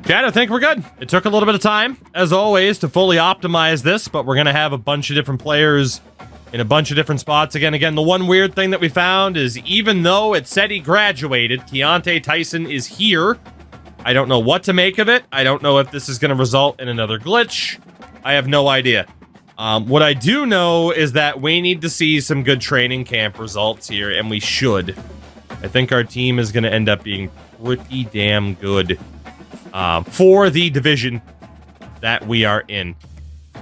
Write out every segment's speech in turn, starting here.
Chad, I think we're good. It took a little bit of time, as always, to fully optimize this, but we're going to have a bunch of different players in a bunch of different spots. Again, the one weird thing that we found is even though it said he graduated, Keontae Tyson is here. I don't know what to make of it. I don't know if this is going to result in another glitch. I have no idea. What I do know is that we need to see some good training camp results here, and we should. I think our team is going to end up being pretty damn good for the division that we are in.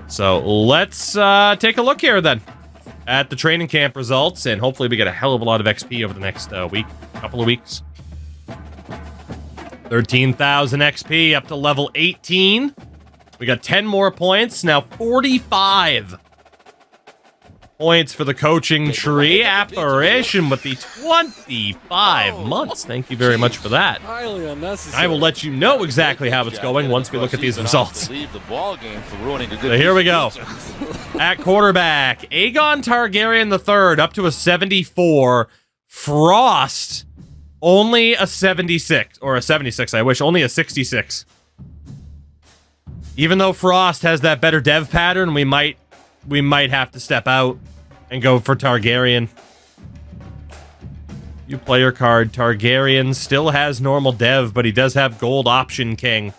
So let's take a look here then at the training camp results, and hopefully we get a hell of a lot of XP over the next couple of weeks. 13,000 XP up to level 18. We got 10 more points. Now 45 points for the coaching tree. Apparition with the 25 months. Thank you very much for that. Highly unnecessary. I will let you know exactly how it's going once we look at these results. So here we go. At quarterback, Aegon Targaryen III up to a 74. Frost, only a 76. Or a 76, I wish. Only a 66. Even though Frost has that better dev pattern, we might have to step out and go for Targaryen. You player card. Targaryen still has normal dev, but he does have gold option king.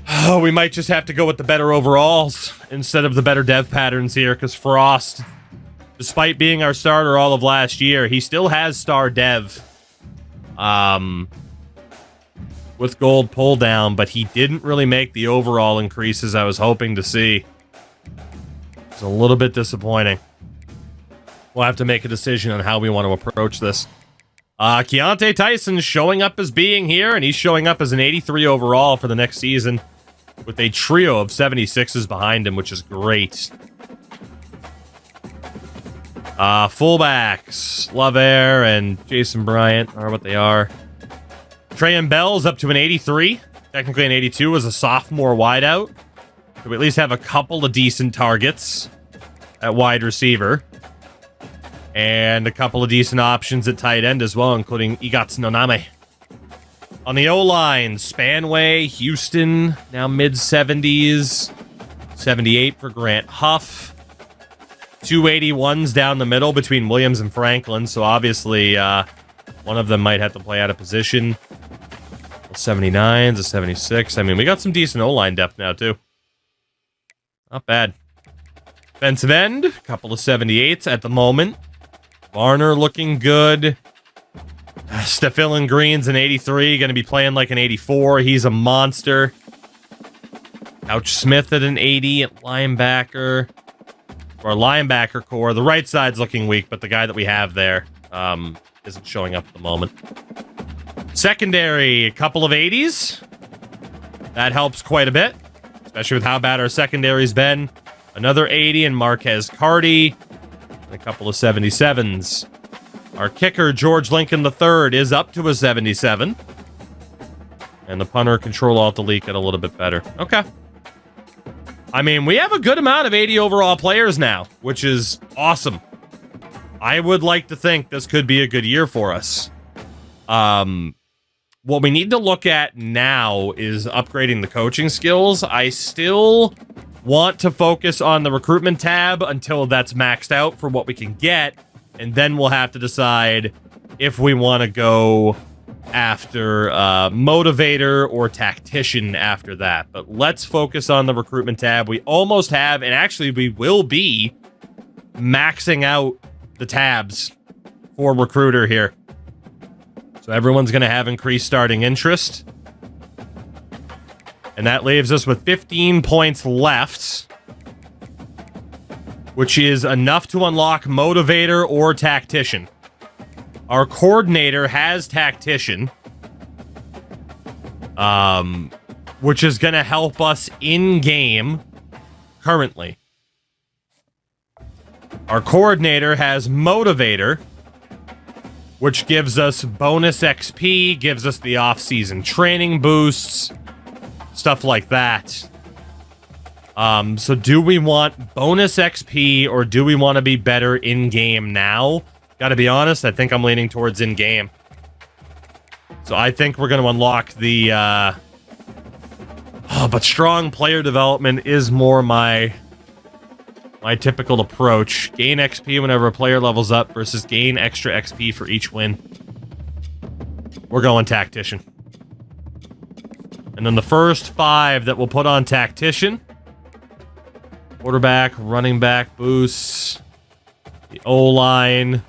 Oh, we might just have to go with the better overalls instead of the better dev patterns here, because Frost, despite being our starter all of last year, he still has star dev. With gold pull down, but he didn't really make the overall increases I was hoping to see. It's a little bit disappointing. We'll have to make a decision on how we want to approach this. Keontae Tyson showing up as being here, and he's showing up as an 83 overall for the next season with a trio of 76s behind him, which is great. Fullbacks, Lovair and Jason Bryant are what they are. Trayan Bell's up to an 83. Technically an 82 as a sophomore wideout. So we at least have a couple of decent targets at wide receiver. And a couple of decent options at tight end as well, including Igats Noname. On the O-line, Spanway, Houston, now mid-70s. 78 for Grant Huff. 281s down the middle between Williams and Franklin, so obviously one of them might have to play out of position. 79s, a 76. I mean, we got some decent O-line depth now, too. Not bad. Defensive end, a couple of 78s at the moment. Varner looking good. Stefilin Green's an 83, going to be playing like an 84. He's a monster. Couch Smith at an 80 at linebacker. For our linebacker core, the right side's looking weak, but the guy that we have there isn't showing up at the moment. Secondary, a couple of 80s. That helps quite a bit, especially with how bad our secondary's been. Another 80 and Marquez Carty. And a couple of 77s. Our kicker, George Lincoln III, is up to a 77. And the punter, Control-Alt-Delete, got a little bit better. Okay. I mean, we have a good amount of 80 overall players now, which is awesome. I would like to think this could be a good year for us. What we need to look at now is upgrading the coaching skills. I still want to focus on the recruitment tab until that's maxed out for what we can get, and then we'll have to decide if we want to go after motivator or tactician after that. But let's focus on the recruitment tab. We almost have, and actually we will be maxing out the tabs for recruiter here. So everyone's going to have increased starting interest. And that leaves us with 15 points left, which is enough to unlock motivator or tactician. Our coordinator has tactician, which is going to help us in-game currently. Our coordinator has motivator, which gives us bonus XP, gives us the off-season training boosts, stuff like that. So do we want bonus XP or do we want to be better in-game now? Gotta be honest, I think I'm leaning towards in-game. So I think we're going to unlock the... but strong player development is more my typical approach. Gain XP whenever a player levels up versus gain extra XP for each win. We're going Tactician. And then the first 5 that we'll put on Tactician. Quarterback, running back boosts. The O-line.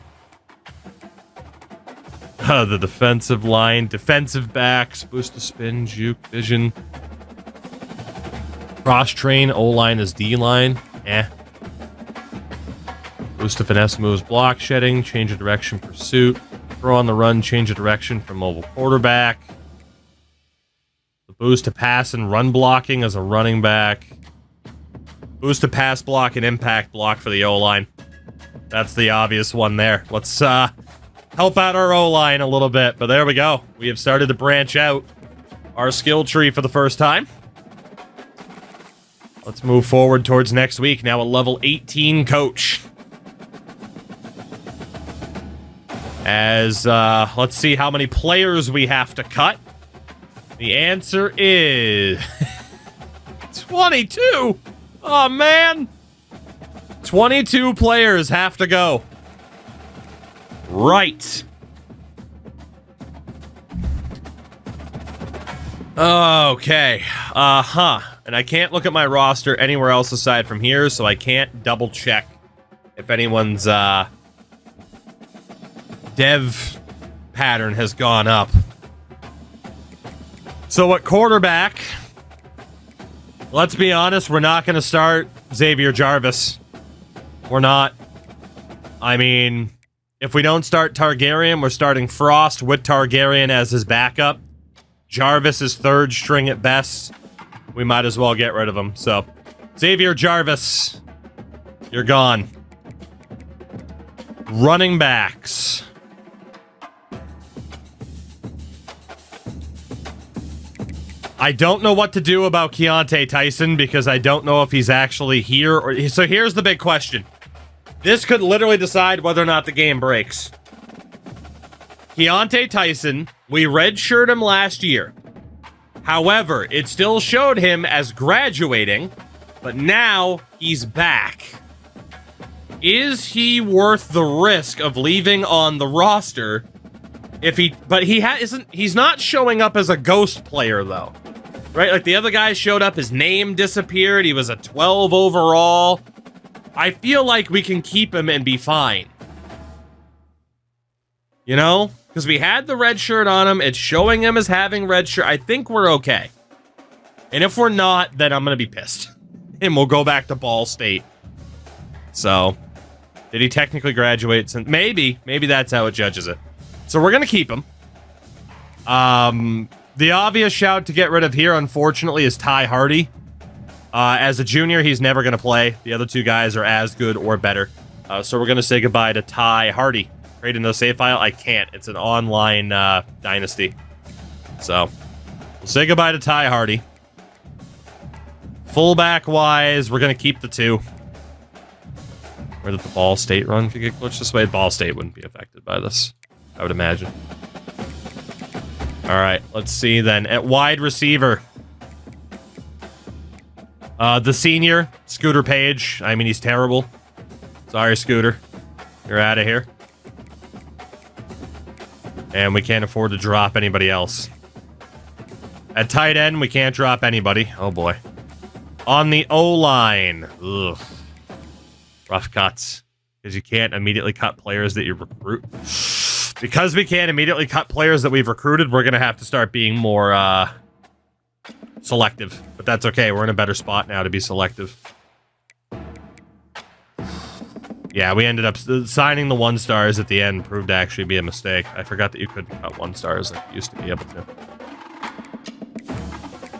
The defensive line. Defensive backs. Boost to spin, juke, vision. Cross-train. O-line is D-line. Boost to finesse moves, block shedding. Change of direction, pursuit. Throw on the run, change of direction for mobile quarterback. The boost to pass and run blocking as a running back. Boost to pass block and impact block for the O-line. That's the obvious one there. Let's help out our O-line a little bit. But there we go. We have started to branch out our skill tree for the first time. Let's move forward towards next week. Now a level 18 coach. As, let's see how many players we have to cut. The answer is... 22! Oh, man! 22 players have to go. Right. Okay. And I can't look at my roster anywhere else aside from here, so I can't double check if anyone's, dev pattern has gone up. So at quarterback, let's be honest, we're not going to start Xavier Jarvis. We're not. I mean, if we don't start Targaryen, we're starting Frost with Targaryen as his backup. Jarvis is third string at best. We might as well get rid of him. So, Xavier Jarvis, you're gone. Running backs. I don't know what to do about Keontae Tyson because I don't know if he's actually here. So here's the big question. This could literally decide whether or not the game breaks. Keontae Tyson, we redshirt him last year. However, it still showed him as graduating, but now he's back. Is he worth the risk of leaving on the roster if he... But he's not showing up as a ghost player, though. Right? Like, the other guy showed up, his name disappeared, he was a 12 overall. I feel like we can keep him and be fine. You know? Because we had the red shirt on him, it's showing him as having red shirt. I think we're okay. And if we're not, then I'm going to be pissed. And we'll go back to Ball State. So, did he technically graduate? Since maybe that's how it judges it. So we're going to keep him. The obvious shout to get rid of here, unfortunately, is Ty Hardy. As a junior, he's never going to play. The other two guys are as good or better. So we're going to say goodbye to Ty Hardy. Create another save file? I can't. It's an online Dynasty. So, we'll say goodbye to Ty Hardy. Fullback-wise, we're going to keep the 2. Where did the Ball State run could get glitched this way? Ball State wouldn't be affected by this, I would imagine. Alright, let's see then. At wide receiver. The senior, Scooter Page. I mean, he's terrible. Sorry, Scooter. You're out of here. And we can't afford to drop anybody else. At tight end, we can't drop anybody. Oh, boy. On the O-line. Ugh. Rough cuts. Because you can't immediately cut players that you recruit. Because we can't immediately cut players that we've recruited, we're going to have to start being more selective. But that's okay. We're in a better spot now to be selective. Yeah, we ended up signing the 1-stars at the end. Proved to actually be a mistake. I forgot that you couldn't cut 1-stars like you used to be able to.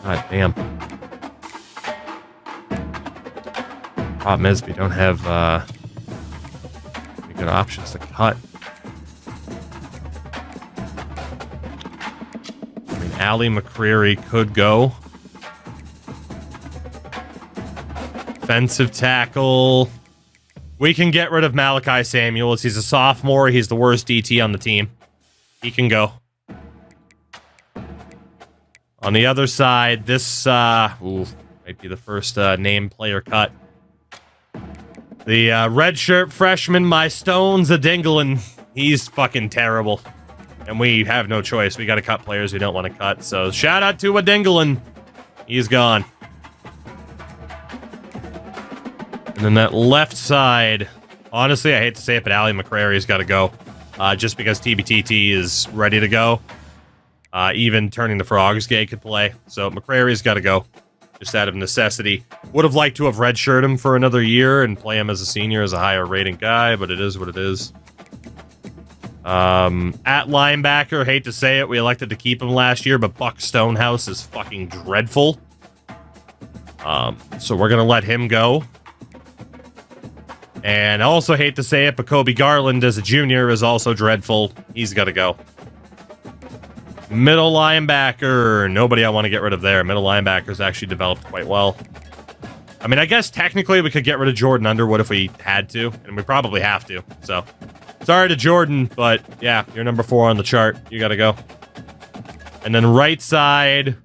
God damn. Problem is, we don't have any good options to cut. I mean, Ali McCreary could go. Offensive tackle. We can get rid of Malachi Samuels. He's a sophomore. He's the worst DT on the team. He can go. On the other side, this might be the first name player cut. The redshirt freshman, my Stones, a Dingling. He's fucking terrible. And we have no choice. We got to cut players we don't want to cut. So shout out to a Dingling. He's gone. And then that left side, honestly, I hate to say it, but Ali McCrary's got to go. Just because TBTT is ready to go. Even Turning the Frogs gay could play. So McCrary's got to go. Just out of necessity. Would have liked to have redshirt him for another year and play him as a senior as a higher rating guy, but it is what it is. At linebacker, hate to say it, we elected to keep him last year, but Buck Stonehouse is fucking dreadful. So we're gonna let him go. And I also hate to say it, but Kobe Garland as a junior is also dreadful. He's gotta go. Middle linebacker, nobody I want to get rid of there. Middle linebacker's actually developed quite well. I mean, I guess technically we could get rid of Jordan Underwood if we had to, and we probably have to, so. Sorry to Jordan, but yeah, you're number 4 on the chart. You gotta go. And then right side,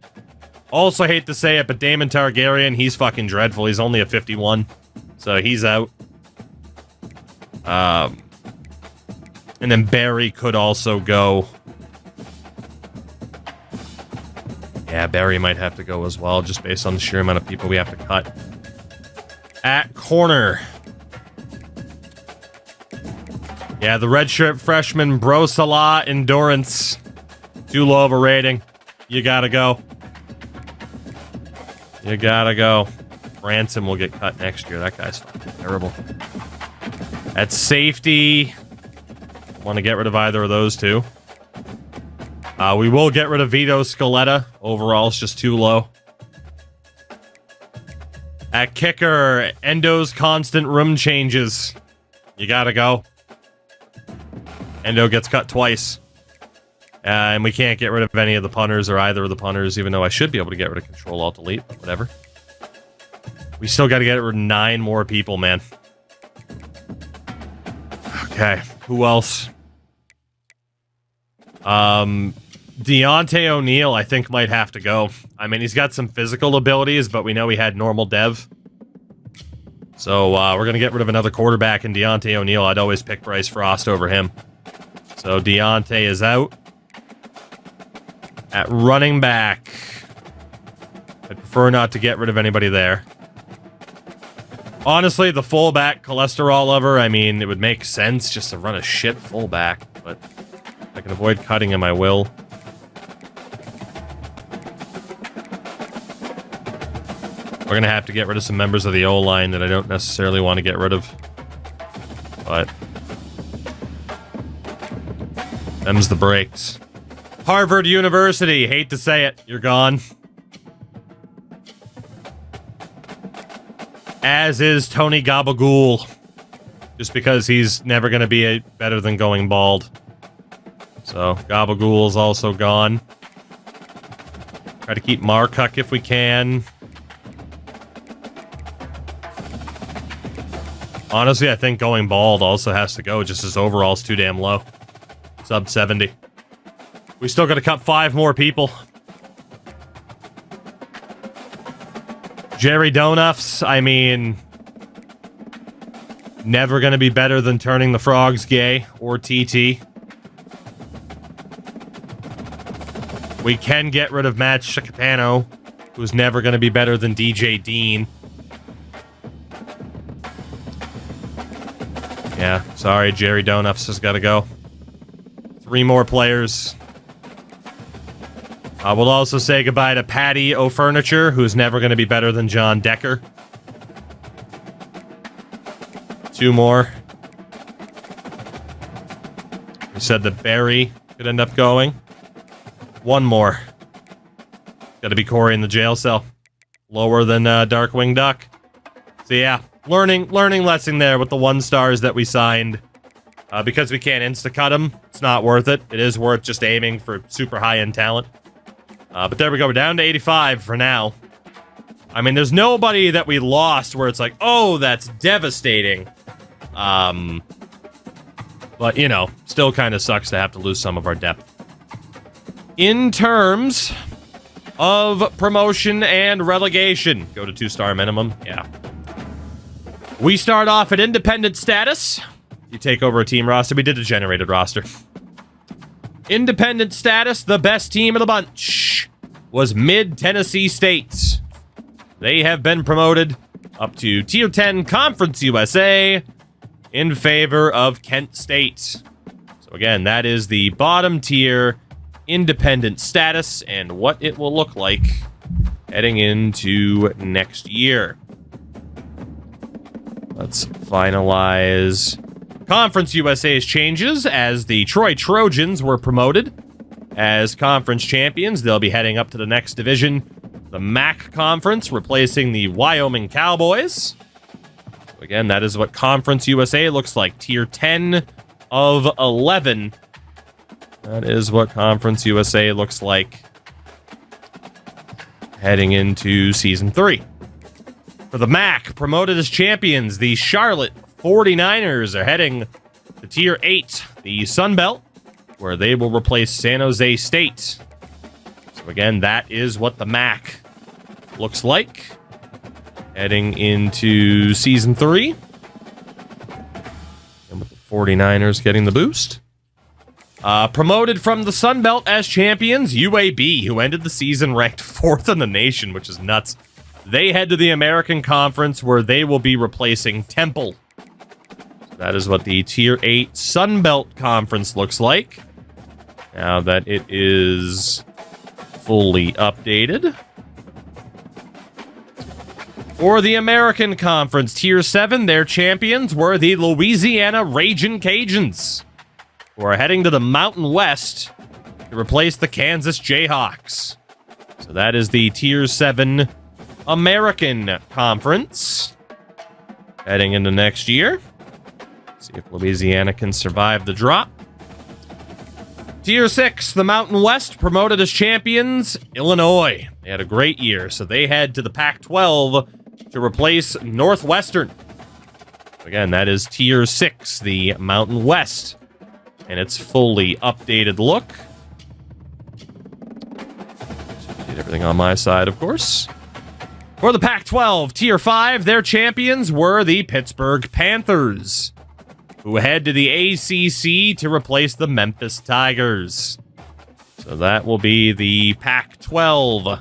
also hate to say it, but Damon Targaryen, he's fucking dreadful. He's only a 51, so he's out. And then Barry could also go. Yeah, Barry might have to go as well, just based on the sheer amount of people we have to cut. At corner. Yeah, the redshirt freshman, Bro Salah, endurance. Too low of a rating. You gotta go. You gotta go. Ransom will get cut next year. That guy's fucking terrible. At safety, want to get rid of either of those two. We will get rid of Vito Scaletta. Overall, it's just too low. At kicker, Endo's constant room changes. You gotta go. Endo gets cut twice. And we can't get rid of any of the punters or either of the punters, even though I should be able to get rid of Control-Alt-Delete, but whatever. We still gotta get rid of 9 more people, man. Okay, who else? Deontay O'Neal, I think, might have to go. I mean, he's got some physical abilities, but we know he had normal dev. So, we're gonna get rid of another quarterback in Deontay O'Neal. I'd always pick Bryce Frost over him. So, Deontay is out. At running back, I'd prefer not to get rid of anybody there. Honestly, the fullback cholesterol lover, I mean, it would make sense just to run a shit fullback, but if I can avoid cutting him, I will. We're gonna have to get rid of some members of the O-line that I don't necessarily want to get rid of. But them's the breaks. Harvard University, hate to say it, you're gone. As is Tony Gabagool. Just because he's never gonna be better than going bald. So, Gabagool's also gone. Try to keep Markuck if we can. Honestly, I think going bald also has to go, just his overall's too damn low. Sub 70. We still gotta cut 5 more people. Jerry Donuffs, I mean... never gonna be better than Turning the Frogs gay, or TT. We can get rid of Matt Shakapano, who's never gonna be better than DJ Dean. Yeah, sorry, Jerry Donuffs has gotta go. 3 more players. We'll also say goodbye to Patty O'Furniture, who's never going to be better than John Decker. 2 more. We said that Barry could end up going. 1 more. Got to be Corey in the jail cell. Lower than Darkwing Duck. So yeah, learning lesson there with the 1 stars that we signed. Because we can't insta-cut them, it's not worth it. It is worth just aiming for super high-end talent. But there we go. We're down to 85 for now. I mean, there's nobody that we lost where it's like, oh, that's devastating. But, you know, still kind of sucks to have to lose some of our depth. In terms of promotion and relegation. Go to 2-star minimum. Yeah. We start off at independent status. You take over a team roster. We did a generated roster. Independent status, the best team of the bunch was Mid-Tennessee State. They have been promoted up to Tier 10 Conference USA in favor of Kent State. So again, that is the bottom tier independent status and what it will look like heading into next year. Let's finalize Conference USA's changes as the Troy Trojans were promoted as conference champions. They'll be heading up to the next division, the MAC Conference, replacing the Wyoming Cowboys. Again, that is what Conference USA looks like. Tier 10 of 11. That is what Conference USA looks like heading into Season 3. For the MAC, promoted as champions, the Charlotte 49ers are heading to Tier 8, the Sun Belt, where they will replace San Jose State. So again, that is what the MAC looks like heading into Season 3. And with the 49ers getting the boost. Promoted from the Sun Belt as champions, UAB, who ended the season ranked 4th in the nation, which is nuts. They head to the American Conference, where they will be replacing Temple. That is what the Tier 8 Sun Belt Conference looks like, now that it is fully updated. For the American Conference, Tier 7, their champions were the Louisiana Ragin' Cajuns, who are heading to the Mountain West to replace the Kansas Jayhawks. So that is the Tier 7 American Conference heading into next year. See if Louisiana can survive the drop. Tier 6, the Mountain West, promoted as champions, Illinois. They had a great year, so they head to the Pac-12 to replace Northwestern. Again, that is Tier 6, the Mountain West, and its fully updated look. Did everything on my side, of course. For the Pac-12, Tier 5, their champions were the Pittsburgh Panthers, who head to the ACC to replace the Memphis Tigers. So that will be the Pac-12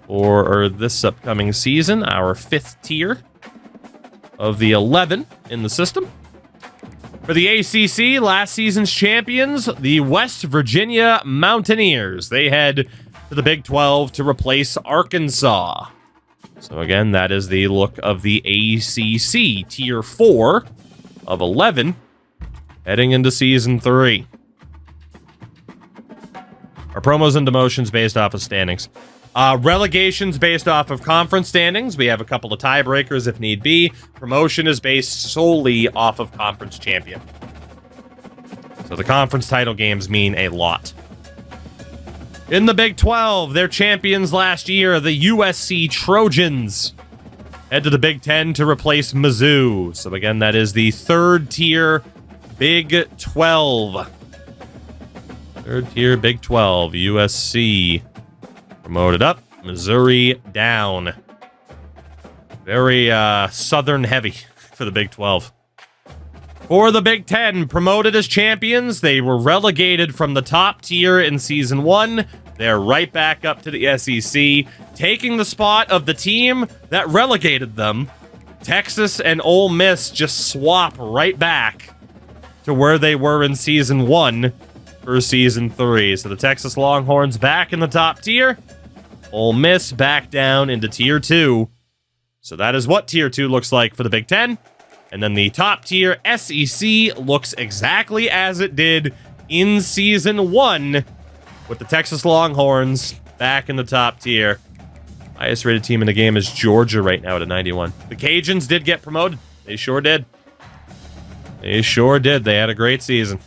for this upcoming season, our 5th tier of the 11 in the system. For the ACC, last season's champions, the West Virginia Mountaineers. They head to the Big 12 to replace Arkansas. So again, that is the look of the ACC, Tier 4 of 11, heading into Season 3. Our promos and demotions based off of standings. Relegations based off of conference standings. We have a couple of tiebreakers if need be. Promotion is based solely off of conference champion. So the conference title games mean a lot. In the Big 12, their champions last year, the USC Trojans, head to the Big 10 to replace Mizzou. So again, that is the 3rd tier Big 12. 3rd tier Big 12. USC promoted up, Missouri down. Very southern heavy for the Big 12. For the Big 10, promoted as champions, they were relegated from the top tier in Season 1. They're right back up to the SEC, taking the spot of the team that relegated them. Texas and Ole Miss just swap right back to where they were in Season 1 for Season 3. So the Texas Longhorns back in the top tier. Ole Miss back down into Tier 2. So that is what Tier 2 looks like for the Big 10. And then the top tier SEC looks exactly as it did in Season 1, with the Texas Longhorns back in the top tier. Highest rated team in the game is Georgia right now at a 91. The Cajuns did get promoted. They sure did. They sure did. They had a great season.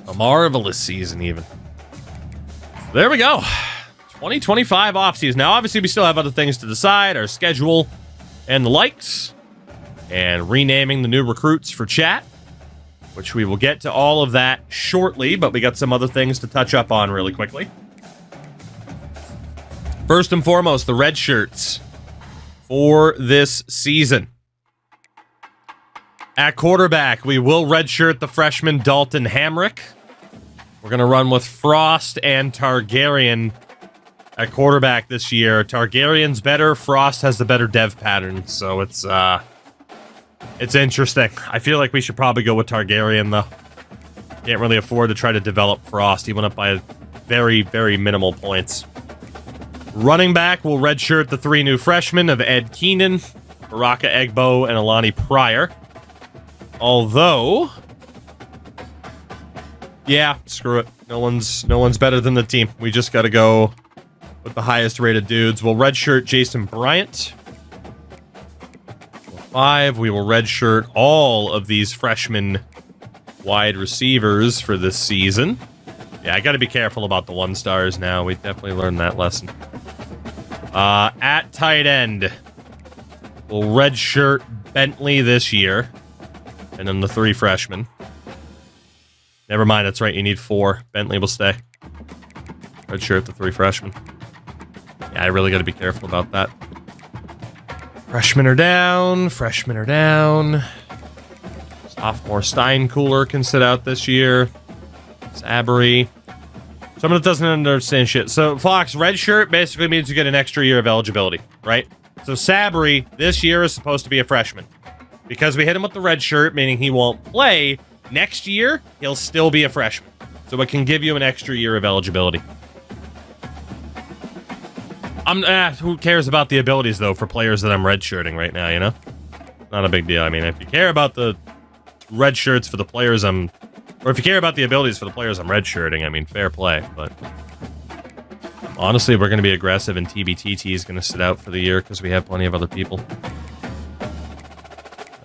A marvelous season, even. There we go. 2025 offseason. Now, obviously, we still have other things to decide, our schedule and the likes, and renaming the new recruits for chat, which we will get to all of that shortly, but we got some other things to touch up on really quickly. First and foremost, the Redshirts for this season. At quarterback, we will redshirt the freshman Dalton Hamrick. We're going to run with Frost and Targaryen at quarterback this year. Targaryen's better. Frost has the better dev pattern, so it's interesting. I feel like we should probably go with Targaryen, though. Can't really afford to try to develop Frost. He went up by very, very minimal points. Running back, we'll redshirt the 3 new freshmen of Ed Keenan, Baraka Egbo, and Alani Pryor. Although, yeah, screw it. No one's better than the team. We just got to go with the highest rated dudes. We'll redshirt Jason Bryant. 5, we will redshirt all of these freshman wide receivers for this season. Yeah, I got to be careful about the 1-stars now. We definitely learned that lesson. At tight end, we'll redshirt Bentley this year. And then the 3 freshmen. Never mind, that's right, you need 4. Bentley will stay. Redshirt the 3 freshmen. Yeah, I really got to be careful about that. Freshmen are down. Freshmen are down. Sophomore Steinkooler can sit out this year. Sabri. Someone that doesn't understand shit. So, Fox, redshirt basically means you get an extra year of eligibility, right? So, Sabri, this year is supposed to be a freshman. Because we hit him with the red shirt, meaning he won't play, next year, he'll still be a freshman. So it can give you an extra year of eligibility. Who cares about the abilities, though, for players that I'm redshirting right now, you know? Not a big deal. I mean, if you care about the red shirts for the players or if you care about the abilities for the players I'm redshirting, I mean, fair play. But honestly, we're going to be aggressive, and TBTT is going to sit out for the year because we have plenty of other people.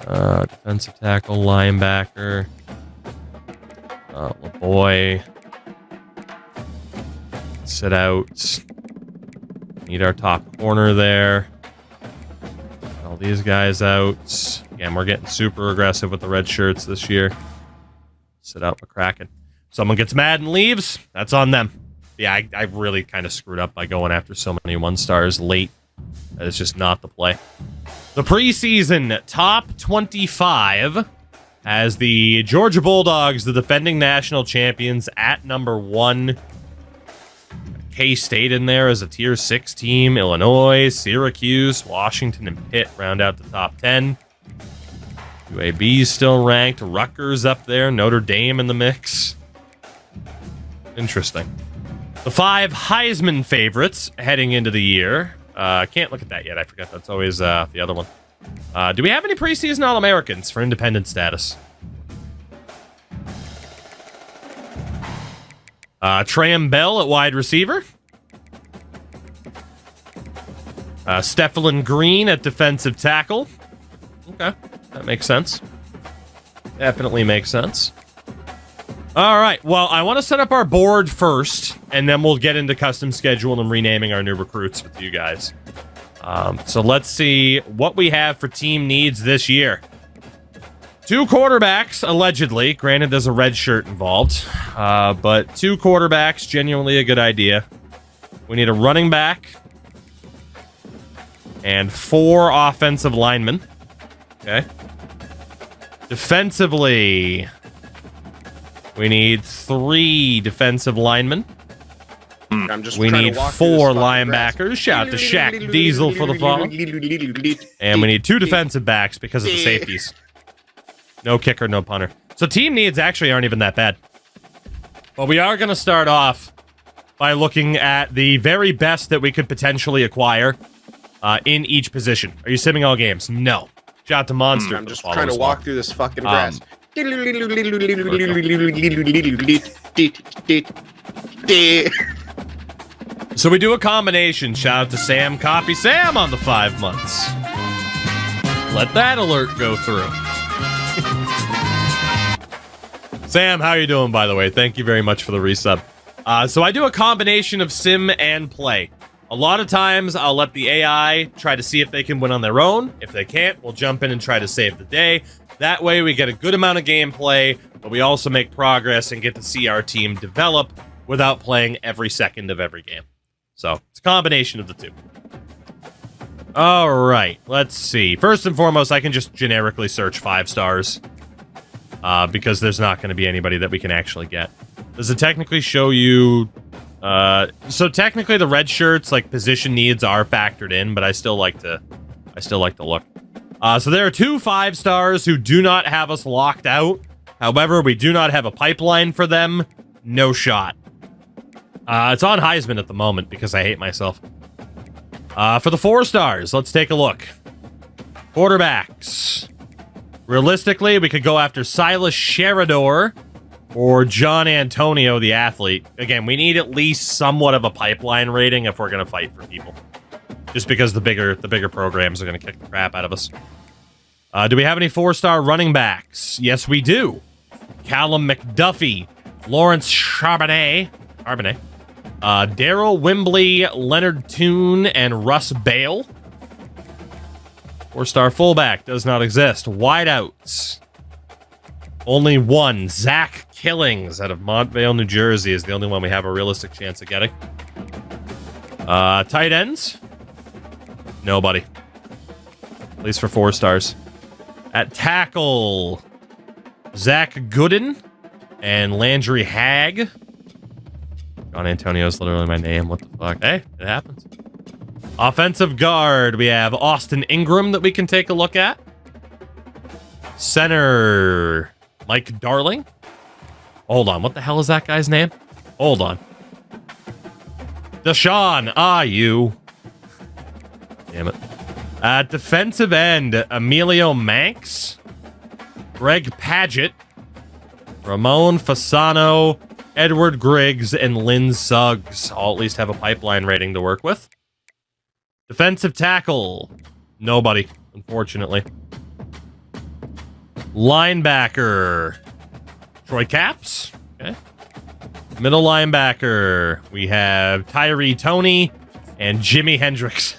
Defensive tackle, linebacker. LaBoy. Sit out. Need our top corner there. All these guys out. Again, we're getting super aggressive with the red shirts this year. Sit out McCracken. Someone gets mad and leaves. That's on them. Yeah, I really kind of screwed up by going after so many 1-stars late. That is just not the play. The preseason top 25 has the Georgia Bulldogs, the defending national champions, at number 1. K-State in there as a tier 6 team. Illinois, Syracuse, Washington, and Pitt round out the top 10. UAB's still ranked. Rutgers up there. Notre Dame in the mix. Interesting. The 5 Heisman favorites heading into the year. Can't look at that yet. I forgot that's always the other one. Do we have any preseason All-Americans for independent status? Tram Bell at wide receiver. Stephen Green at defensive tackle. Okay, that makes sense. Definitely makes sense. All right, well, I want to set up our board first, and then we'll get into custom schedule and renaming our new recruits with you guys. So let's see what we have for team needs this year. 2 quarterbacks, allegedly. Granted, there's a red shirt involved. But 2 quarterbacks, genuinely a good idea. We need a running back. And 4 offensive linemen. Okay. Defensively, we need 3 defensive linemen. We need 4 linebackers. Shout out to Shaq Diesel for the follow. And we need 2 defensive backs because of the safeties. No kicker, no punter. So team needs actually aren't even that bad. But we are going to start off by looking at the very best that we could potentially acquire in each position. Are you simming all games? No. Shout out to Monster. I'm just trying to walk through this fucking grass. So we do a combination. Shout out to Sam. Copy Sam on the 5 months. Let that alert go through. Sam, how you doing, by the way? Thank you very much for the resub. So I do a combination of sim and play. A lot of times, I'll let the AI try to see if they can win on their own. If they can't, we'll jump in and try to save the day. That way, we get a good amount of gameplay, but we also make progress and get to see our team develop without playing every second of every game. So it's a combination of the two. All right, let's see. First and foremost, I can just generically search 5 stars because there's not going to be anybody that we can actually get. Does it technically show you? So technically, the red shirts like position needs are factored in, but I still like to look. So there are 2 5 stars who do not have us locked out. However, we do not have a pipeline for them. No shot. It's on Heisman at the moment because I hate myself. For the 4 stars, let's take a look. Quarterbacks. Realistically, we could go after Silas Sheridor or John Antonio, the athlete. Again, we need at least somewhat of a pipeline rating if we're going to fight for people. Just because the bigger programs are going to kick the crap out of us. Do we have any 4-star running backs? Yes, we do. Callum McDuffie, Lawrence Charbonnet, Daryl Wembley, Leonard Toon, and Russ Bale. 4-star fullback does not exist. Wideouts. Only one. Zach Killings out of Montvale, New Jersey is the only one we have a realistic chance of getting. Tight ends. Nobody. At least for 4 stars. At tackle, Zach Gooden and Landry Hagg. John Antonio is literally my name. What the fuck? Hey, it happens. Offensive guard, we have Austin Ingram that we can take a look at. Center, Mike Darling. Hold on, what the hell is that guy's name? Hold on. Deshaun Ayu. Damn it. At defensive end, Emilio Manx, Greg Paget, Ramon Fasano, Edward Griggs, and Lynn Suggs all at least have a pipeline rating to work with. Defensive tackle, nobody, unfortunately. Linebacker, Troy Capps. Okay. Middle linebacker, we have Tyree Toney and Jimi Hendrix.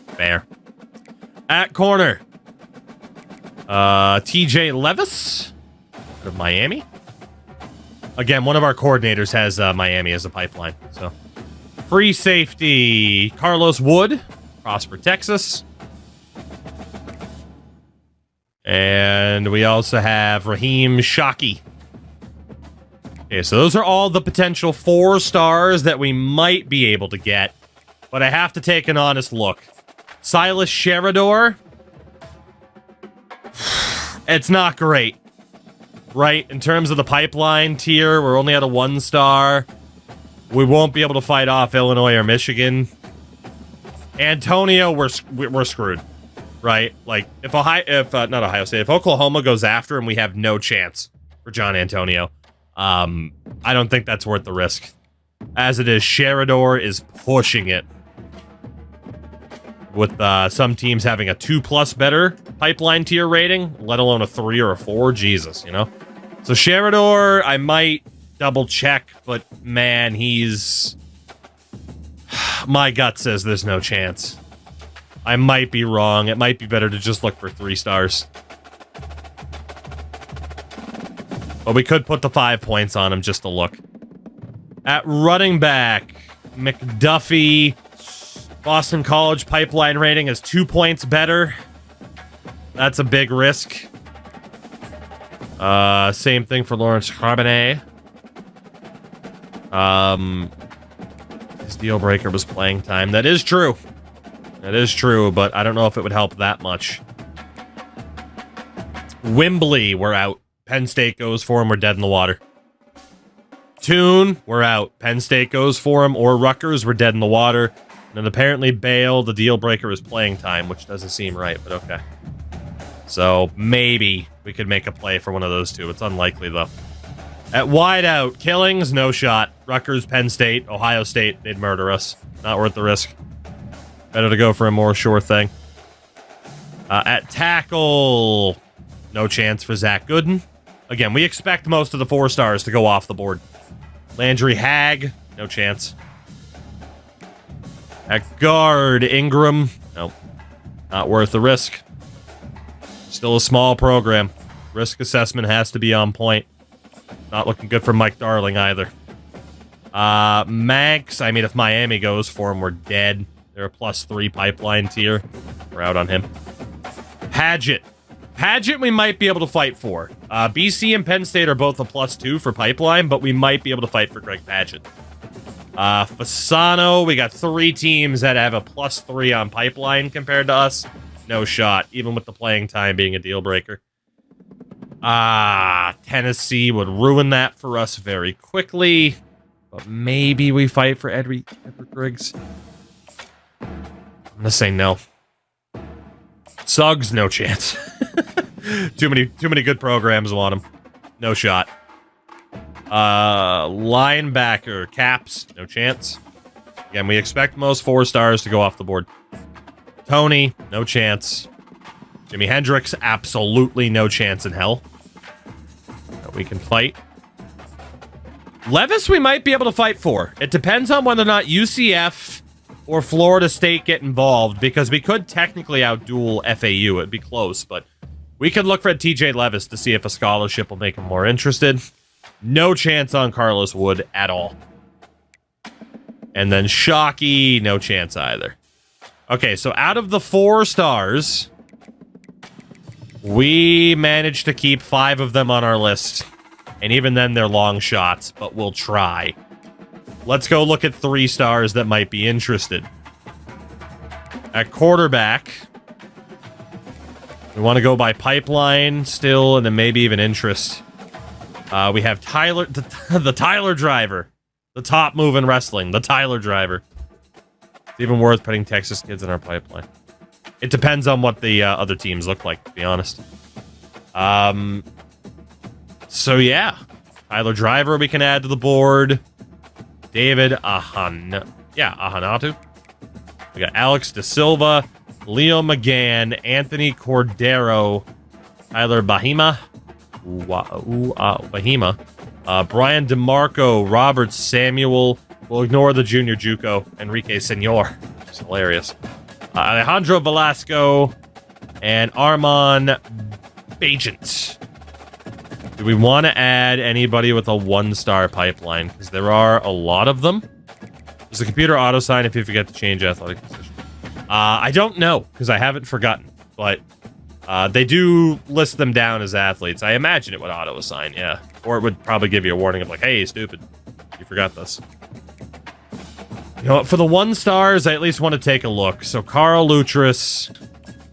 Fair. At corner, TJ Levis out of Miami. Again, one of our coordinators has Miami as a pipeline. So, free safety, Carlos Wood, Prosper, Texas. And we also have Raheem Shockey. Okay, so those are all the potential 4 stars that we might be able to get. But I have to take an honest look. Silas Sheridor. It's not great. Right? In terms of the pipeline tier, we're only at a 1 star. We won't be able to fight off Illinois or Michigan. Antonio, we're screwed. Right? Like, if Oklahoma goes after him, we have no chance for John Antonio. I don't think that's worth the risk. As it is, Sheridor is pushing it. With some teams having a 2+ better pipeline tier rating, let alone a 3 or a 4. Jesus, you know? So Sheridor, I might double check, but man, he's... My gut says there's no chance. I might be wrong. It might be better to just look for 3 stars. But we could put the 5 points on him just to look. At running back, McDuffie... Boston College pipeline rating is 2 points better. That's a big risk. Same thing for Lawrence Charbonnet. His deal breaker was playing time. That is true. That is true, but I don't know if it would help that much. Wembley, we're out. Penn State goes for him. We're dead in the water. Toon, we're out. Penn State goes for him, or Rutgers, we're dead in the water. And apparently Bale, the deal breaker, is playing time, which doesn't seem right, but okay. So maybe we could make a play for one of those 2. It's unlikely, though. At wideout, Killings, no shot. Rutgers, Penn State, Ohio State, they'd murder us. Not worth the risk. Better to go for a more sure thing. At tackle, no chance for Zach Gooden. Again, we expect most of the 4 stars to go off the board. Landry Hagg, no chance. At guard, Ingram. Nope. Not worth the risk. Still a small program. Risk assessment has to be on point. Not looking good for Mike Darling either. Max, I mean, if Miami goes for him, we're dead. They're a +3 pipeline tier. We're out on him. Paget. Paget we might be able to fight for. BC and Penn State are both a +2 for pipeline, but we might be able to fight for Greg Paget. Fasano, we got 3 teams that have a +3 on pipeline compared to us. No shot, even with the playing time being a deal breaker. Tennessee would ruin that for us very quickly. But maybe we fight for Edward Griggs. I'm gonna say no. Suggs, no chance. too many good programs want him. No shot. Linebacker, Caps, no chance. Again, we expect most 4 stars to go off the board. Tony, no chance. Jimi Hendrix, absolutely no chance in hell that we can fight. Levis we might be able to fight for. It depends on whether or not UCF or Florida State get involved, because we could technically outduel FAU. It'd be close, but we could look for TJ Levis to see if a scholarship will make him more interested. No chance on Carlos Wood at all. And then Shockey, no chance either. Okay, so out of the 4 stars, we managed to keep 5 of them on our list. And even then, they're long shots, but we'll try. Let's go look at 3 stars that might be interested. At quarterback, we want to go by pipeline still, and then maybe even interest. We have Tyler, the Tyler Driver. The top move in wrestling, the Tyler Driver. It's even worth putting Texas kids in our pipeline. It depends on what the other teams look like, to be honest. So yeah, Tyler Driver we can add to the board. David Ahanatu. We got Alex De Silva, Leo McGann, Anthony Cordero, Tyler Bahima, Brian DeMarco, Robert Samuel. We'll ignore the junior JUCO, Enrique Senor. It's hilarious. Alejandro Velasco and Armand Bajent. Do we want to add anybody with a 1-star pipeline? Because there are a lot of them. There's a computer auto sign if you forget to change athletic position. I don't know, because I haven't forgotten. But they do list them down as athletes. I imagine it would auto assign, yeah. Or it would probably give you a warning of like, hey, stupid, you forgot this. You know what, for the 1-stars, I at least want to take a look. So Carl Lutris,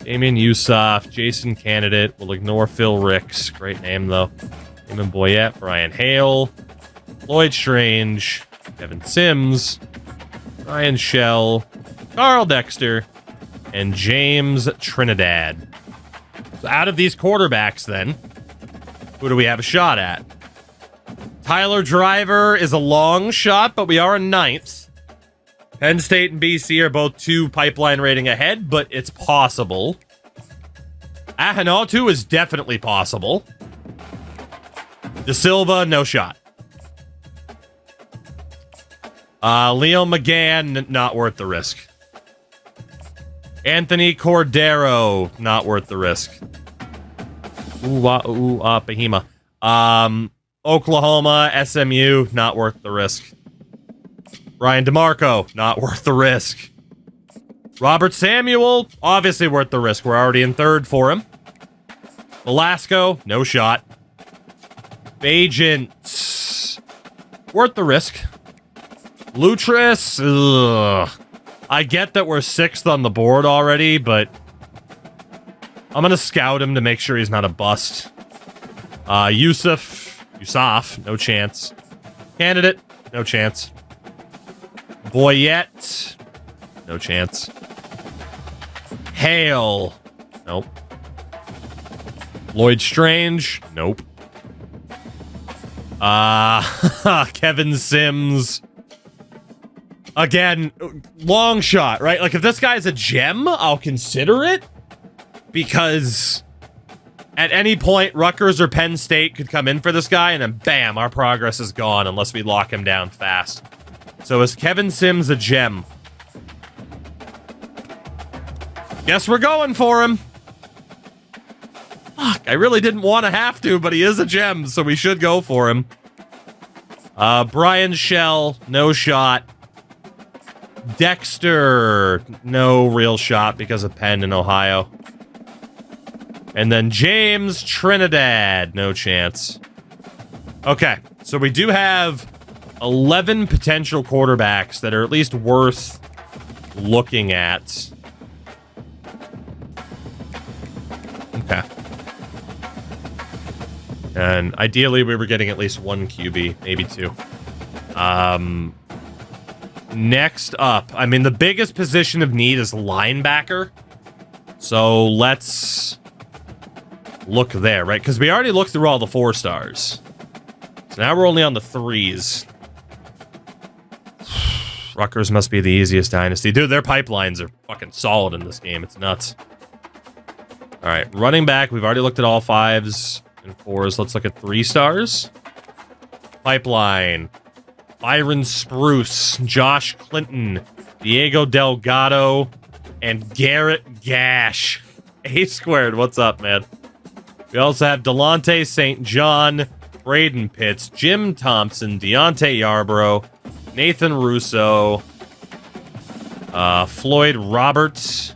Damian Yusuf, Jason Candidate. We'll ignore Phil Ricks. Great name, though. Eamon Boyette, Brian Hale, Lloyd Strange, Kevin Sims, Ryan Shell, Carl Dexter, and James Trinidad. So out of these quarterbacks, then, who do we have a shot at? Tyler Driver is a long shot, but we are a 9th. Penn State and BC are both 2 pipeline rating ahead, but it's possible. Ahanatu is definitely possible. De Silva, no shot. Leo McGann, not worth the risk. Anthony Cordero, not worth the risk. Bahima. Oklahoma, SMU, not worth the risk. Ryan DeMarco, not worth the risk. Robert Samuel, obviously worth the risk. We're already in 3rd for him. Velasco, no shot. Bajent, worth the risk. Lutris, ugh. I get that we're 6th on the board already, but I'm going to scout him to make sure he's not a bust. Yusuf, no chance. Candidate, no chance. Boyette, no chance. Hale, nope. Lloyd Strange, nope. Kevin Sims. Again, long shot, right? Like, if this guy's a gem, I'll consider it. Because at any point, Rutgers or Penn State could come in for this guy, and then bam, our progress is gone unless we lock him down fast. So is Kevin Sims a gem? Guess we're going for him. Fuck, I really didn't want to have to, but he is a gem, so we should go for him. Brian Shell, no shot. Dexter, no real shot because of Penn in Ohio. And then James Trinidad, no chance. Okay, so we do have 11 potential quarterbacks that are at least worth looking at. Okay. And ideally, we were getting at least one QB, maybe two. Next up, I mean, the biggest position of need is linebacker. So let's look there, right? Because we already looked through all the 4 stars. So now we're only on the 3s. Rutgers must be the easiest dynasty. Dude, their pipelines are fucking solid in this game. It's nuts. All right, running back. We've already looked at all 5s and 4s. Let's look at 3 stars. Pipeline. Byron Spruce, Josh Clinton, Diego Delgado, and Garrett Gash. A-squared, what's up, man? We also have Delonte St. John, Braden Pitts, Jim Thompson, Deontay Yarbrough, Nathan Russo, Floyd Roberts,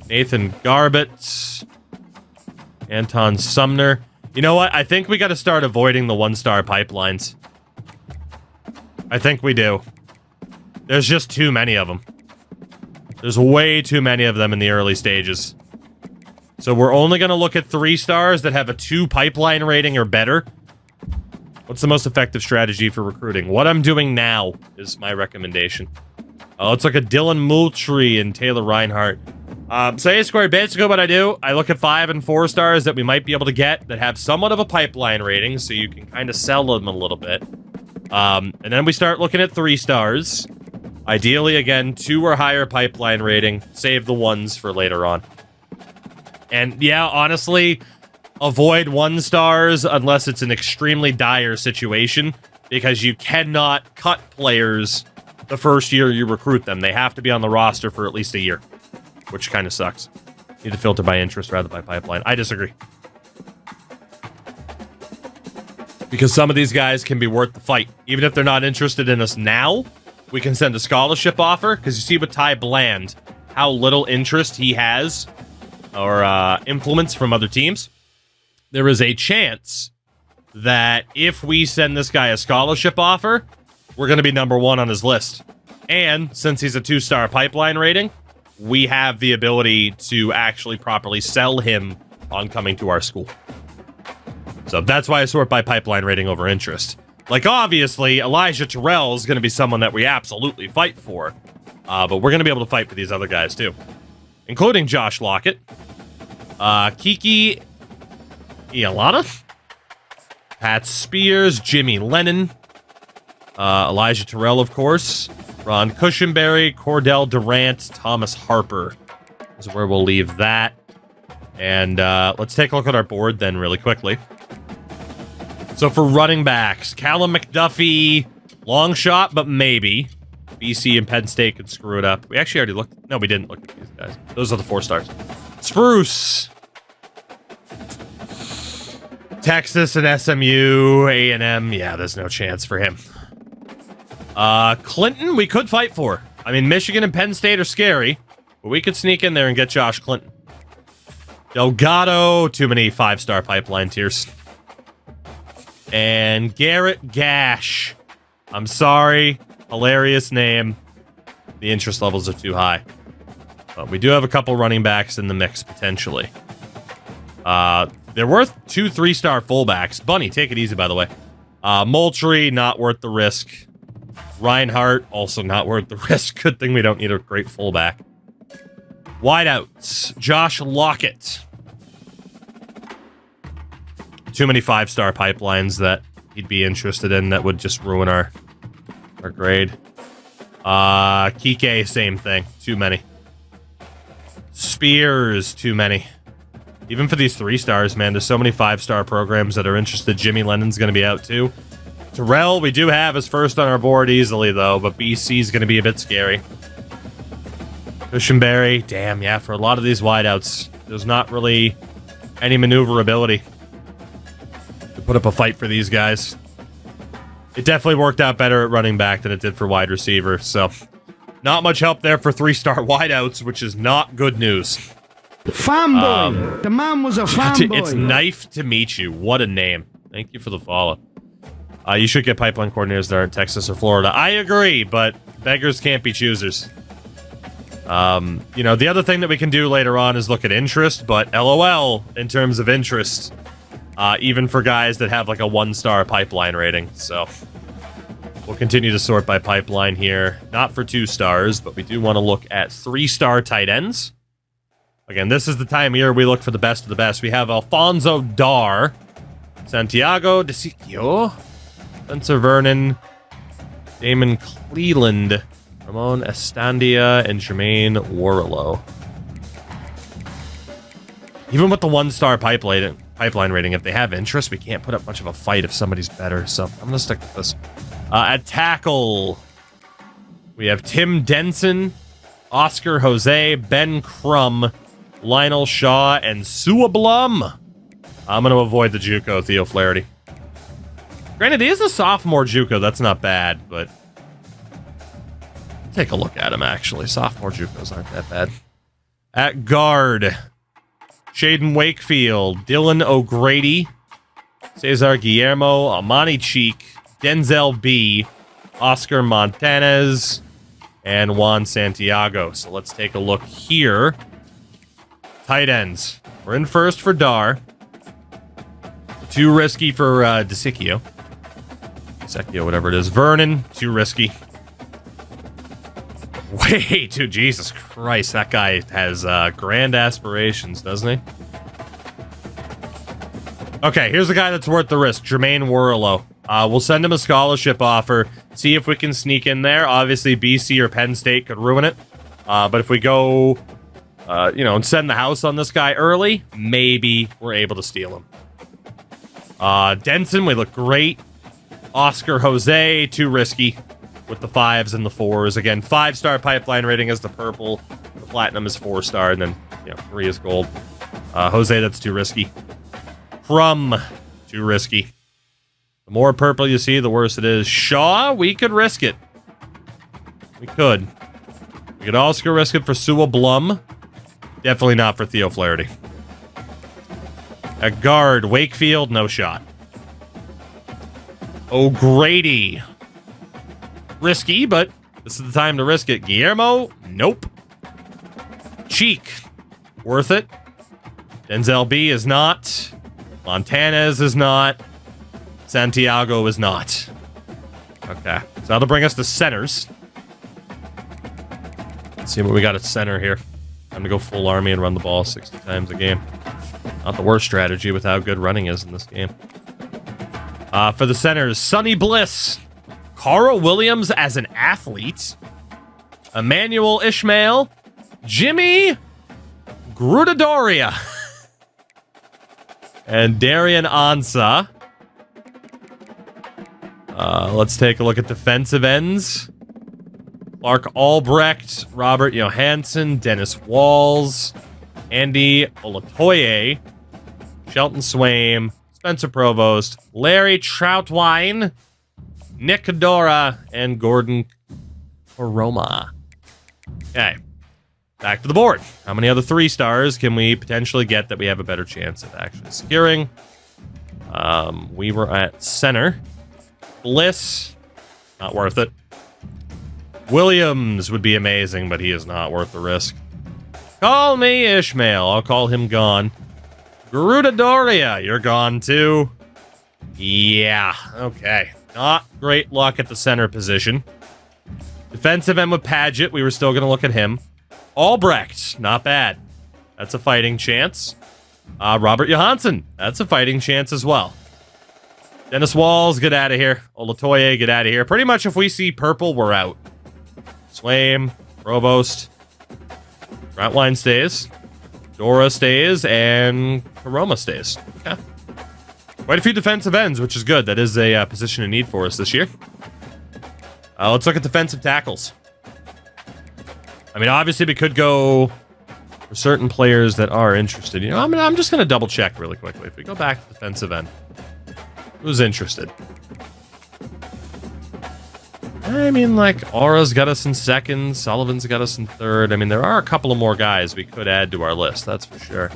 Nathan Garbett, Anton Sumner. You know what? I think we got to start avoiding the 1-star pipelines. I think we do. There's just too many of them. There's way too many of them in the early stages. So we're only going to look at 3 stars that have a 2 pipeline rating or better. What's the most effective strategy for recruiting? What I'm doing now is my recommendation. Let's look at Dylan Moultrie and Taylor Reinhardt. So A-squared, basically what I do, I look at 5 and 4 stars that we might be able to get that have somewhat of a pipeline rating, so you can kind of sell them a little bit. And then we start looking at 3 stars. Ideally, again, 2 or higher pipeline rating. Save the 1s for later on. And yeah, honestly, avoid 1 stars unless it's an extremely dire situation, because you cannot cut players the first year you recruit them. They have to be on the roster for at least a year, which kind of sucks. Need to filter by interest rather than by pipeline. I disagree. Because some of these guys can be worth the fight. Even if they're not interested in us now, we can send a scholarship offer. Because you see with Ty Bland, how little interest he has or influence from other teams. There is a chance that if we send this guy a scholarship offer, we're going to be number 1 on his list. And since he's a 2-star pipeline rating, we have the ability to actually properly sell him on coming to our school. So that's why I sort by pipeline rating over interest. Like, obviously, Elijah Terrell is going to be someone that we absolutely fight for. But we're going to be able to fight for these other guys, too. Including Josh Lockett. Kiki Ialata. Pat Spears. Jimmy Lennon. Elijah Terrell, of course. Ron Cushenberry. Cordell Durant. Thomas Harper. This is where we'll leave that. And let's take a look at our board then really quickly. So for running backs, Callum McDuffie, long shot, but maybe. BC and Penn State could screw it up. We actually already looked. No, we didn't look at these guys. Those are the 4 stars. Spruce. Texas and SMU, A&M. Yeah, there's no chance for him. Clinton, we could fight for. I mean, Michigan and Penn State are scary, but we could sneak in there and get Josh Clinton. Delgado, too many 5-star pipeline tiers. And Garrett Gash. I'm sorry. Hilarious name. The interest levels are too high. But we do have a couple running backs in the mix, potentially. They're worth 2 3-star fullbacks. Bunny, take it easy, by the way. Moultrie, not worth the risk. Reinhardt, also not worth the risk. Good thing we don't need a great fullback. Wideouts. Josh Lockett. Too many 5-star pipelines that he'd be interested in that would just ruin our grade. Kike, same thing. Too many. Spears, too many. Even for these 3 stars, man, there's so many 5-star programs that are interested. Jimmy Lennon's going to be out too. Terrell, we do have as first on our board easily, though, but BC's going to be a bit scary. Cushenberry, damn, yeah, for a lot of these wideouts, there's not really any maneuverability to put up a fight for these guys. it definitely worked out better at running back than it did for wide receiver. So, not much help there for 3-star wideouts, which is not good news. Fanboy! The man was a fanboy! It's Knife to meet you. What a name. Thank you for the follow. You should get pipeline coordinators there in Texas or Florida. I agree, but beggars can't be choosers. You know, the other thing that we can do later on is look at interest, but LOL in terms of interest, even for guys that have like a 1-star pipeline rating. So we'll continue to sort by pipeline here. Not for 2 stars, but we do want to look at 3-star tight ends. Again, this is the time of year we look for the best of the best. We have Alfonso Dar, Santiago DeSicchio, Spencer Vernon, Damon Cleland, Ramon Estandia, and Jermaine Warlow. Even with the 1-star pipeline rating, if they have interest, we can't put up much of a fight if somebody's better, so I'm going to stick with this. At tackle, we have Tim Denson, Oscar Jose, Ben Crum, Lionel Shaw, and Sua Blum. I'm going to avoid the JUCO Theo Flaherty. Granted, he is a sophomore JUCO. That's not bad, but take a look at him, actually. Sophomore JUCOs aren't that bad. At guard, Shaden Wakefield, Dylan O'Grady, Cesar Guillermo, Amani Cheek, Denzel B, Oscar Montanez, and Juan Santiago. So let's take a look here. Tight ends. We're in first for Dar. Too risky for DeSicchio. DeSicchio, whatever it is. Vernon, too risky. Wait, dude, Jesus Christ. That guy has grand aspirations, doesn't he? Okay, here's a guy that's worth the risk. Jermaine Warlow. We'll send him a scholarship offer. See if we can sneak in there. Obviously, BC or Penn State could ruin it. But if we go, you know, and send the house on this guy early, maybe we're able to steal him. Denson, we look great. Oscar Jose, too risky with the 5s and the 4s. Again, 5-star pipeline rating is the purple. The platinum is 4-star, and then, you know, 3 is gold. Jose, that's too risky. Crum, too risky. The more purple you see, the worse it is. Shaw, we could risk it. We could. We could also risk it for Sua Blum. Definitely not for Theo Flaherty. At guard, Wakefield, no shot. O'Grady. Risky, but this is the time to risk it. Guillermo, nope. Cheek, worth it. Denzel B is not. Montanez is not. Santiago is not. Okay, so that'll bring us to centers. Let's see what we got at center here. Time to go full army and run the ball 60 times a game. Not the worst strategy with how good running is in this game. For the centers, Sonny Bliss. Carl Williams as an athlete. Emmanuel Ishmael. Jimmy Grudadoria. And Darian Ansah. Let's take a look at defensive ends. Clark Albrecht, Robert Johansson, Dennis Walls, Andy Olatoye, Shelton Swaim, Spencer Provost, Larry Troutwine, Nick Cadora, and Gordon Aroma. Okay, back to the board. How many other 3-stars can we potentially get that we have a better chance of actually securing? We were at center. Bliss, not worth it. Williams would be amazing, but he is not worth the risk. Call me Ishmael. I'll call him gone. Grudadoria, you're gone too. Yeah, okay. Not great luck at the center position. Defensive end with Padgett, we were still going to look at him. Albrecht, not bad. That's a fighting chance. Robert Johansson, that's a fighting chance as well. Dennis Walls, get out of here. Olatoye, get out of here. Pretty much if we see purple, we're out. Swaim, Provost, Routline stays, Dora stays, and Aroma stays. Okay. Quite a few defensive ends, which is good. That is a position in need for us this year. Let's look at defensive tackles. I mean, obviously, we could go for certain players that are interested. You know, I'm just going to double check really quickly. If we go back to defensive end, who's interested? I mean, like, Aura's got us in second, Sullivan's got us in third. I mean, there are a couple of more guys we could add to our list, that's for sure.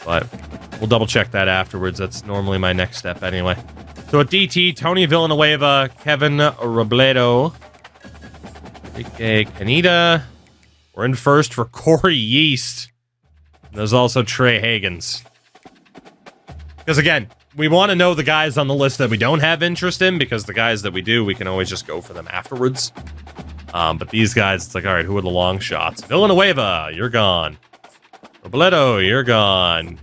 But we'll double check that afterwards. That's normally my next step anyway. So at DT, Tony Villanueva, Kevin Robledo, Enrique Canida. We're in first for Corey Yeast. And there's also Trey Hagens. Because again, we want to know the guys on the list that we don't have interest in, because the guys that we do, we can always just go for them afterwards. But these guys, it's like, all right, who are the long shots? Villanueva, you're gone. Robledo, you're gone.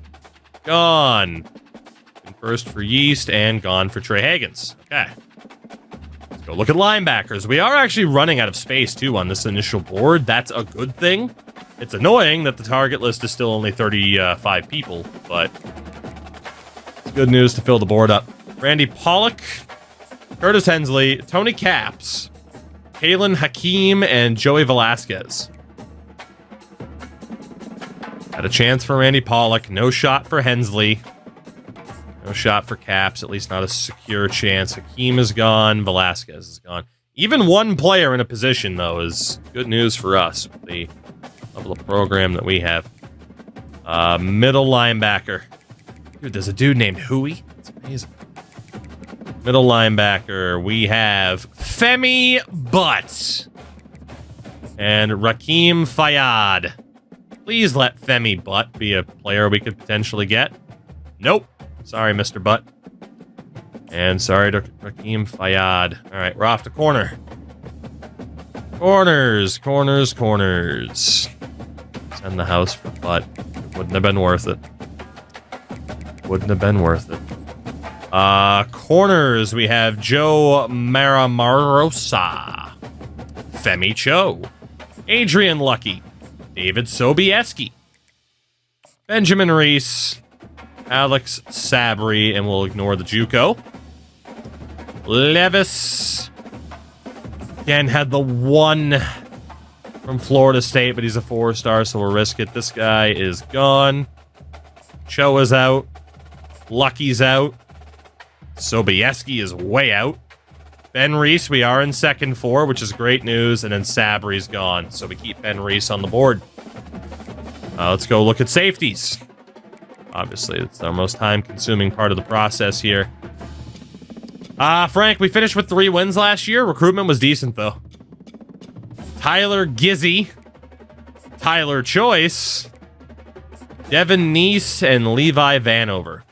Gone. In first for Yeast and gone for Trey Hagens. Okay. Let's go look at linebackers. We are actually running out of space, too, on this initial board. That's a good thing. It's annoying that the target list is still only 35 people, but it's good news to fill the board up. Randy Pollock, Curtis Hensley, Tony Capps, Kalen Hakeem, and Joey Velasquez. Had a chance for Randy Pollock. No shot for Hensley. No shot for Capps. At least not a secure chance. Hakeem is gone. Velasquez is gone. Even one player in a position, though, is good news for us with the level of program that we have. Middle linebacker. Dude, there's a dude named Huey. That's amazing. Middle linebacker. We have Femi Butt and Raheem Fayyad. Please let Femi Butt be a player we could potentially get. Nope. Sorry, Mr. Butt. And sorry to Raheem Fayyad. All right, we're off to corner. Corners, corners, corners. Send the house for Butt. It wouldn't have been worth it. Wouldn't have been worth it. Corners, we have Joe Maramarosa, Femi Cho, Adrian Lucky, David Sobieski, Benjamin Reese, Alex Sabri, and we'll ignore the JUCO. Levis. Again, had the one from Florida State, but he's a 4-star, so we'll risk it. This guy is gone. Cho is out. Lucky's out. Sobieski is way out. Ben Reese, we are in second for, which is great news, and then Sabri's gone, so we keep Ben Reese on the board. Let's go look at safeties. Obviously, it's our most time-consuming part of the process here. Frank, we finished with 3 wins last year. Recruitment was decent, though. Tyler Gizzy, Tyler Choice, Devin Neese, and Levi Vanover.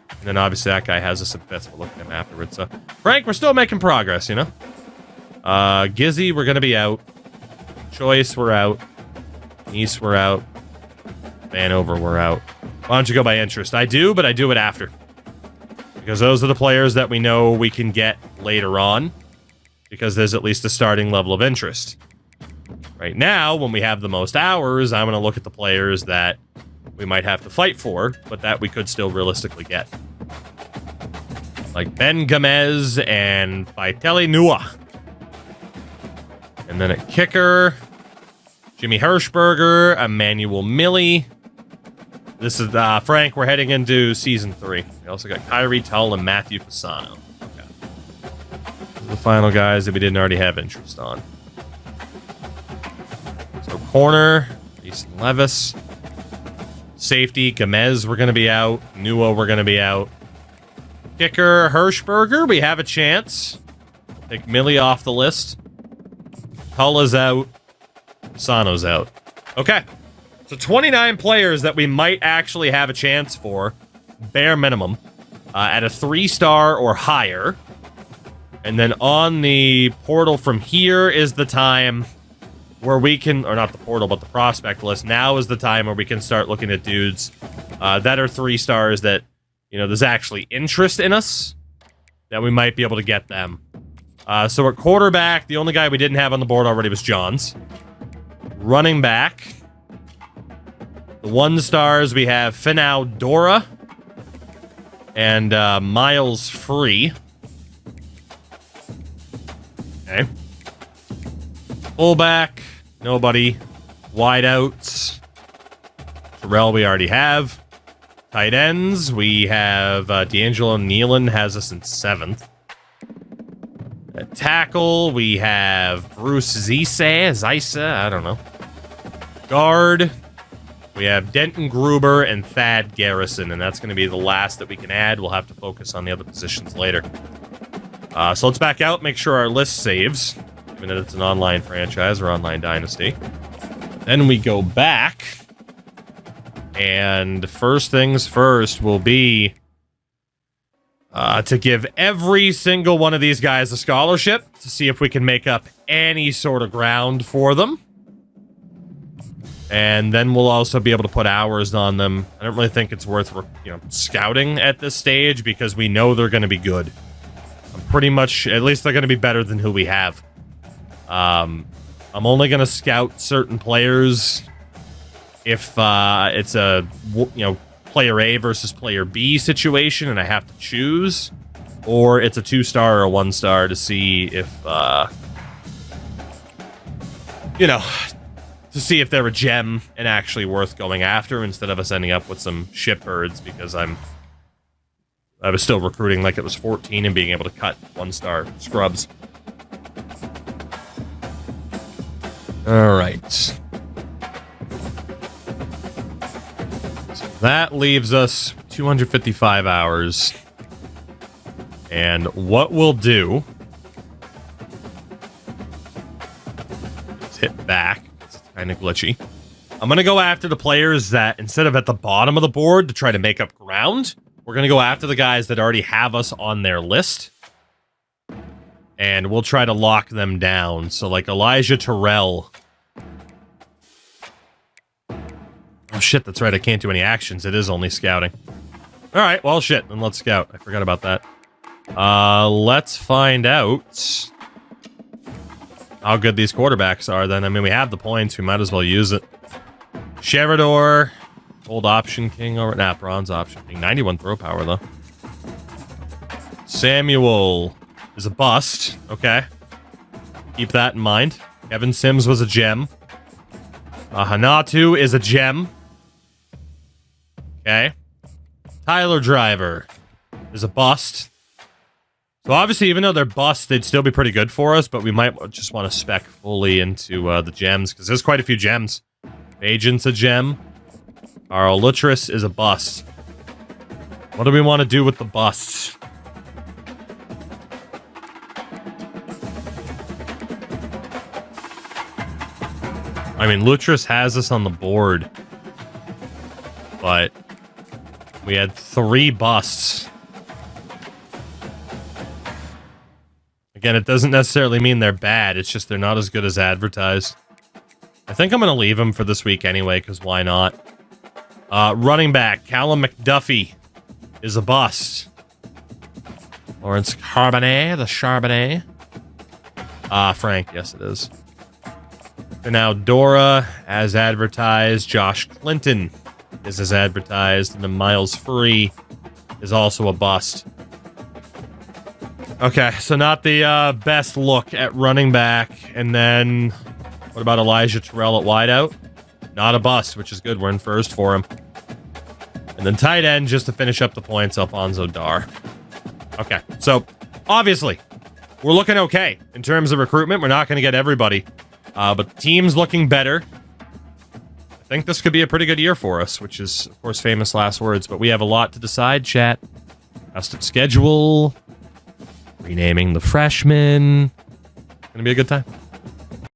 And then obviously that guy has us at fifth. We'll look at him afterwards. So, Frank, we're still making progress, you know? Gizzy, we're going to be out. Choice, we're out. Neese, we're out. Vanover, we're out. Why don't you go by interest? I do, but I do it after. Because those are the players that we know we can get later on. Because there's at least a starting level of interest. Right now, when we have the most hours, I'm going to look at the players that we might have to fight for, but that we could still realistically get. Like Ben Gomez and Vitali Nua. And then at kicker, Jimmy Hirschberger, Emmanuel Milley. This is, Frank, we're heading into Season 3. We also got Kyrie Tull and Matthew Fasano. Okay. These are the final guys that we didn't already have interest on. So corner, Easton Levis. Safety, Gomez, we're going to be out. Nua, we're going to be out. Kicker, Hirschberger, we have a chance. Take Milley off the list. Tull is out. Fasano's out. Okay. So 29 players that we might actually have a chance for, bare minimum, at a 3-star or higher. And then on the portal from here is the time where we can, or not the portal, but the prospect list. Now is the time where we can start looking at dudes that are 3-stars that, you know, there's actually interest in us, that we might be able to get them. So at quarterback, the only guy we didn't have on the board already was Johns. Running back, the 1-stars, we have Finau Dora and Miles Free. Okay. Fullback, nobody. Wideouts, Terrell we already have. Tight ends, we have D'Angelo Nealon has us in 7th. tackle, we have Bruce Zisa, I don't know. Guard, we have Denton Gruber and Thad Garrison, and that's going to be the last that we can add. We'll have to focus on the other positions later. So let's back out, make sure our list saves, even if it's an online franchise or online dynasty. Then we go back, and first things first will be to give every single one of these guys a scholarship to see if we can make up any sort of ground for them. And then we'll also be able to put hours on them. I don't really think it's worth, scouting at this stage because we know they're going to be good. Pretty much, at least they're going to be better than who we have. I'm only going to scout certain players if it's a, player A versus player B situation and I have to choose, or it's a 2-star or a 1-star to see if, to see if they're a gem and actually worth going after instead of us ending up with some shitbirds because I was still recruiting like it was 14 and being able to cut 1-star scrubs. All right. That leaves us 255 hours. And what we'll do is hit back. It's kind of glitchy. I'm going to go after the players that, instead of at the bottom of the board to try to make up ground, we're going to go after the guys that already have us on their list. And we'll try to lock them down. So like Elijah Terrell. Oh, shit, that's right. I can't do any actions. It is only scouting. All right, well, shit. Then let's scout. I forgot about that. Let's find out how good these quarterbacks are, then. I mean, we have the points. We might as well use it. Sheridor, gold option king. Bronze option king. 91 throw power, though. Samuel is a bust. Okay. Keep that in mind. Kevin Sims was a gem. Hanatu is a gem. Okay. Tyler Driver is a bust. So obviously, even though they're busts, they'd still be pretty good for us, but we might just want to spec fully into the gems, because there's quite a few gems. Agent's a gem. Carl Luttress is a bust. What do we want to do with the busts? I mean, Luttress has us on the board, but we had 3 busts. Again, it doesn't necessarily mean they're bad. It's just they're not as good as advertised. I think I'm going to leave them for this week anyway, because why not? Running back, Callum McDuffie is a bust. Lawrence Carbonet, the Charbonnet. Frank, yes it is. And now Dora, as advertised. Josh Clinton is as advertised. And then Miles Free is also a bust. Okay, so not the best look at running back. And then, what about Elijah Terrell at wideout? Not a bust, which is good. We're in first for him. And then tight end, just to finish up the points, Alfonso Dar. Okay, so obviously, we're looking okay in terms of recruitment. We're not going to get everybody. But the team's looking better. I think this could be a pretty good year for us, which is, of course, famous last words. But we have a lot to decide, chat. Custom schedule. Renaming the freshmen. Gonna be a good time.